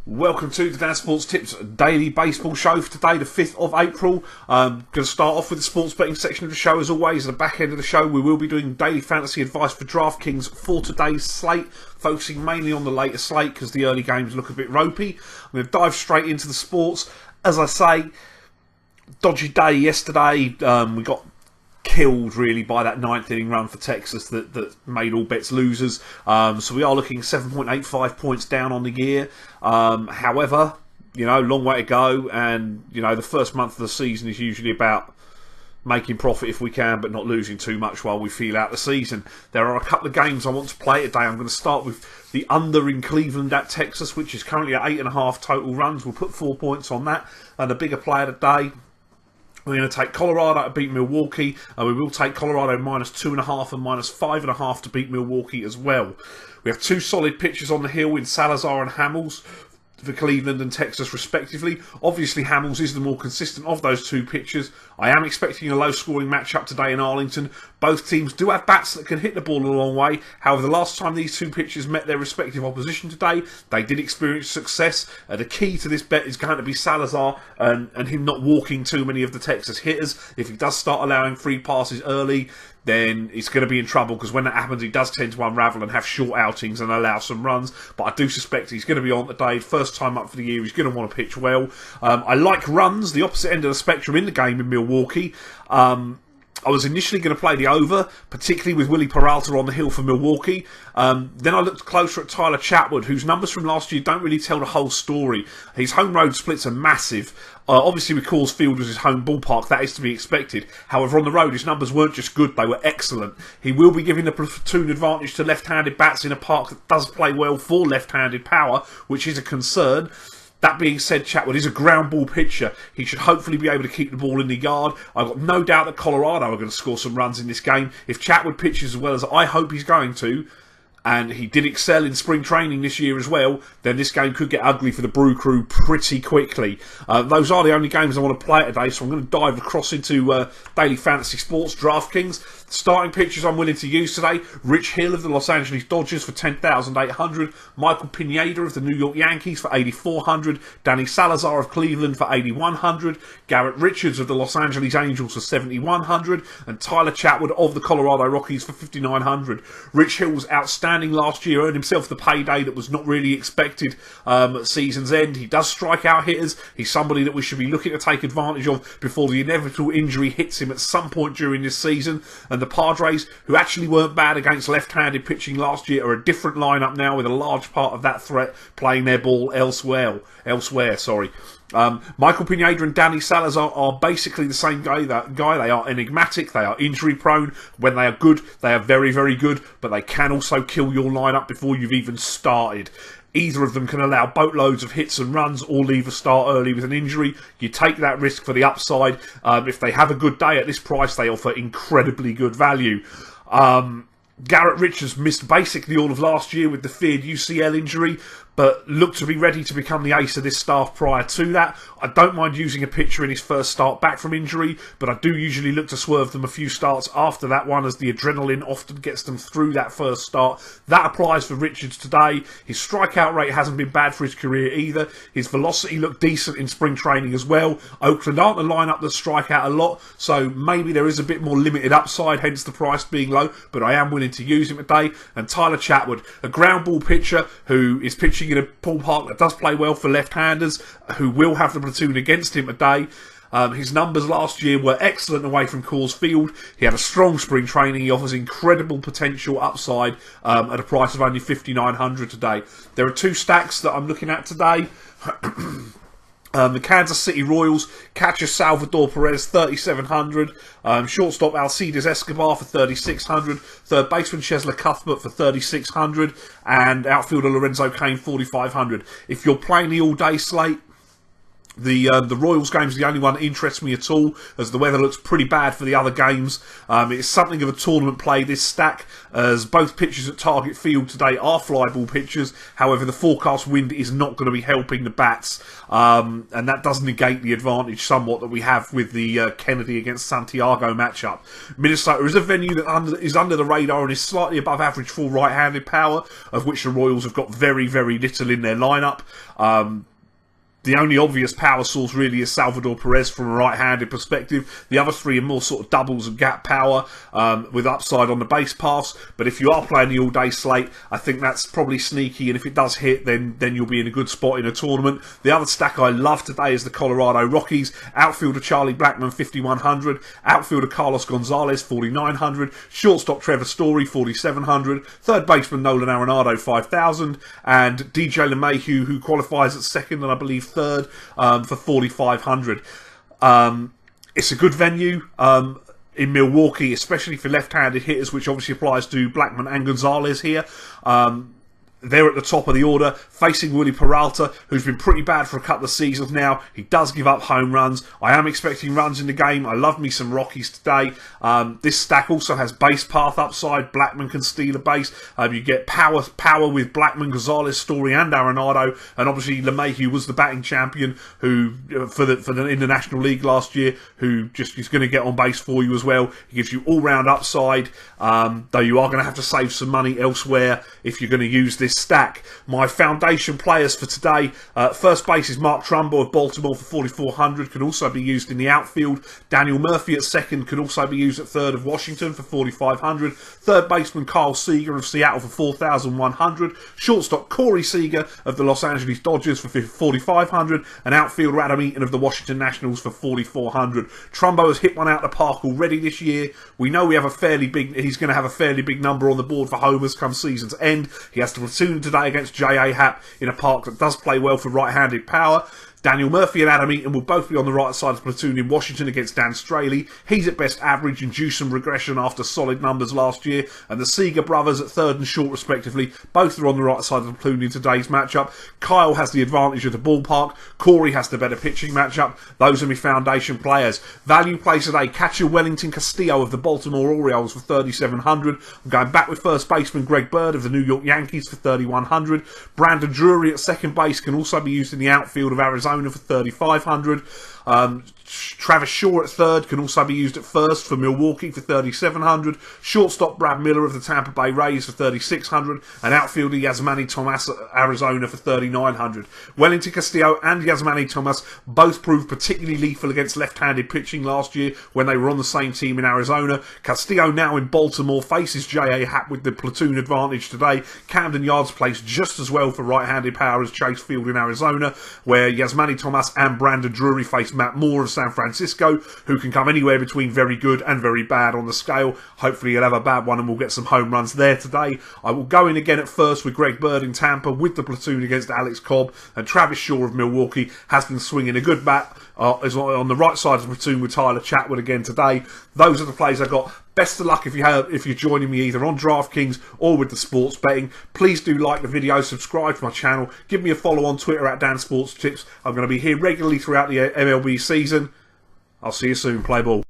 Welcome to the Dansports.tips daily baseball show for today, the 5th of April. Going to start off with the sports betting section of the show as always. At the back end of the show, we will be doing daily fantasy advice for DraftKings for today's slate, focusing mainly on the later slate because the early games look a bit ropey. I'm going to dive straight into the sports. As I say, dodgy day yesterday. We got killed really by that ninth inning run for Texas that made all bets losers. So we are looking 7.85 points down on the year. However, long way to go, and the first month of the season is usually about making profit if we can, but not losing too much while we feel out the season. There are a couple of games I want to play today. I'm going to start with the under in Cleveland at Texas, which is currently at 8.5 total runs. We'll put 4 points on that, and a bigger play today. We're going to take Colorado to beat Milwaukee, and we will take Colorado -2.5 and -5.5 to beat Milwaukee as well. We have two solid pitchers on the hill in Salazar and Hamels for Cleveland and Texas respectively. Obviously Hamels is the more consistent of those two pitchers. I am expecting a low scoring matchup today in Arlington. Both teams do have bats that can hit the ball a long way. However, the last time these two pitchers met their respective opposition today, they did experience success. The key to this bet is going to be Salazar and him not walking too many of the Texas hitters. If he does start allowing free passes early, then he's going to be in trouble, because when that happens, he does tend to unravel and have short outings and allow some runs. But I do suspect he's going to be on today. First time up for the year, he's going to want to pitch well. I like runs, the opposite end of the spectrum in the game in Milwaukee. I was initially going to play the over, particularly with Willie Peralta on the hill for Milwaukee. Then I looked closer at Tyler Chatwood, whose numbers from last year don't really tell the whole story. His home road splits are massive. Obviously, with Coors Field was his home ballpark, that is to be expected. However, on the road, his numbers weren't just good, they were excellent. He will be giving the platoon advantage to left-handed bats in a park that does play well for left-handed power, which is a concern. That being said, Chatwood is a ground ball pitcher. He should hopefully be able to keep the ball in the yard. I've got no doubt that Colorado are going to score some runs in this game. If Chatwood pitches as well as I hope he's going to, and he did excel in spring training this year as well, then this game could get ugly for the Brew Crew pretty quickly. Those are the only games I want to play today, so I'm going to dive across into Daily Fantasy Sports, DraftKings. Starting pitchers I'm willing to use today: Rich Hill of the Los Angeles Dodgers for 10,800, Michael Pineda of the New York Yankees for 8,400, Danny Salazar of Cleveland for 8,100, Garrett Richards of the Los Angeles Angels for 7,100, and Tyler Chatwood of the Colorado Rockies for 5,900. Rich Hill was outstanding last year, earned himself the payday that was not really expected at season's end. He does strike out hitters. He's somebody that we should be looking to take advantage of before the inevitable injury hits him at some point during this season. And the Padres, who actually weren't bad against left-handed pitching last year, are a different lineup now, with a large part of that threat playing their ball elsewhere. Michael Pineda and Danny Salazar are basically the same guy. They are enigmatic, they are injury prone. When they are good, they are very, very good, but they can also kill your lineup before you've even started. Either of them can allow boatloads of hits and runs or leave a start early with an injury. You take that risk for the upside. If they have a good day at this price, they offer incredibly good value. Garrett Richards missed basically all of last year with the feared UCL injury, but looked to be ready to become the ace of this staff prior to that. I don't mind using a pitcher in his first start back from injury, but I do usually look to swerve them a few starts after that one, as the adrenaline often gets them through that first start. That applies for Richards today. His strikeout rate hasn't been bad for his career either. His velocity looked decent in spring training as well. Oakland aren't a lineup that strike out a lot, so maybe there is a bit more limited upside, hence the price being low, but I am willing to use him today. And Tyler Chatwood, a ground ball pitcher who is pitching in a ballpark that does play well for left-handers, who will have the platoon against him today. His numbers last year were excellent away from Coors Field. He had a strong spring training. He offers incredible potential upside at a price of only 5,900 today. There are two stacks that I'm looking at today. The Kansas City Royals, catcher Salvador Perez, 3,700. Shortstop Alcides Escobar for 3,600. Third baseman Cheslor Cuthbert for 3,600. And outfielder Lorenzo Cain, 4,500. If you're playing the all-day slate, The Royals game is the only one that interests me at all, as the weather looks pretty bad for the other games. It's something of a tournament play, this stack, as both pitches at Target Field today are flyball pitches. However, the forecast wind is not going to be helping the bats, and that does negate the advantage somewhat that we have with the Kennedy against Santiago matchup. Minnesota is a venue that is under the radar and is slightly above average for right-handed power, of which the Royals have got very, very little in their lineup. The only obvious power source really is Salvador Perez from a right-handed perspective. The other three are more sort of doubles and gap power with upside on the base pass. But if you are playing the all-day slate, I think that's probably sneaky. And if it does hit, then you'll be in a good spot in a tournament. The other stack I love today is the Colorado Rockies. Outfielder Charlie Blackmon, 5,100. Outfielder Carlos Gonzalez, 4,900. Shortstop Trevor Story, 4,700. Third baseman Nolan Arenado, 5,000. And DJ LeMahieu, who qualifies at second and I believe third, for 4,500. It's a good venue in Milwaukee, especially for left-handed hitters, which obviously applies to Blackmon and Gonzalez here. They're at the top of the order, facing Willie Peralta, who's been pretty bad for a couple of seasons now. He does give up home runs. I am expecting runs in the game. I love me some Rockies today. This stack also has base path upside. Blackmon can steal a base. You get power with Blackmon, Gonzalez, Story, and Arenado. And obviously, LeMahieu was the batting champion who in the National League last year, who just is going to get on base for you as well. He gives you all-round upside, though you are going to have to save some money elsewhere if you're going to use this stack. My foundation players for today, first base is Mark Trumbo of Baltimore for 4,400, can also be used in the outfield. Daniel Murphy at second can also be used at third of Washington for 4,500. Third baseman Kyle Seager of Seattle for 4,100. Shortstop Corey Seager of the Los Angeles Dodgers for 4,500, and outfielder Adam Eaton of the Washington Nationals for 4,400. Trumbo has hit one out of the park already this year. We know he's going to have a fairly big number on the board for homers come season's end. He has to platoon today against J.A. Happ in a park that does play well for right-handed power. Daniel Murphy and Adam Eaton will both be on the right side of the platoon in Washington against Dan Straley. He's at best average and due some regression after solid numbers last year. And the Seager brothers at third and short respectively, both are on the right side of the platoon in today's matchup. Kyle has the advantage of the ballpark. Corey has the better pitching matchup. Those are my foundation players. Value plays today, catcher Wellington Castillo of the Baltimore Orioles for 3,700. I'm going back with first baseman Greg Bird of the New York Yankees for 3,100. Brandon Drury at second base can also be used in the outfield of Arizona for 3,500. Travis Shaw at third can also be used at first for Milwaukee for 3,700. Shortstop Brad Miller of the Tampa Bay Rays for 3,600. And outfielder Yasmani Tomas at Arizona for 3,900. Wellington Castillo and Yasmani Tomas both proved particularly lethal against left-handed pitching last year when they were on the same team in Arizona. Castillo now in Baltimore faces J.A. Happ with the platoon advantage today. Camden Yards plays just as well for right-handed power as Chase Field in Arizona, where Yasmani Tomas and Brandon Drury face Matt Moore of San Francisco, who can come anywhere between very good and very bad on the scale. Hopefully he'll have a bad one and we'll get some home runs there today. I will go in again at first with Greg Bird in Tampa with the platoon against Alex Cobb, and Travis Shaw of Milwaukee has been swinging a good bat is on the right side of the platoon with Tyler Chatwood again today. Those are the plays I got. Best of luck if you're joining me either on DraftKings or with the sports betting. Please do like the video, subscribe to my channel, give me a follow on Twitter at Dansports.tips. I'm going to be here regularly throughout the MLB season. I'll see you soon. Play ball.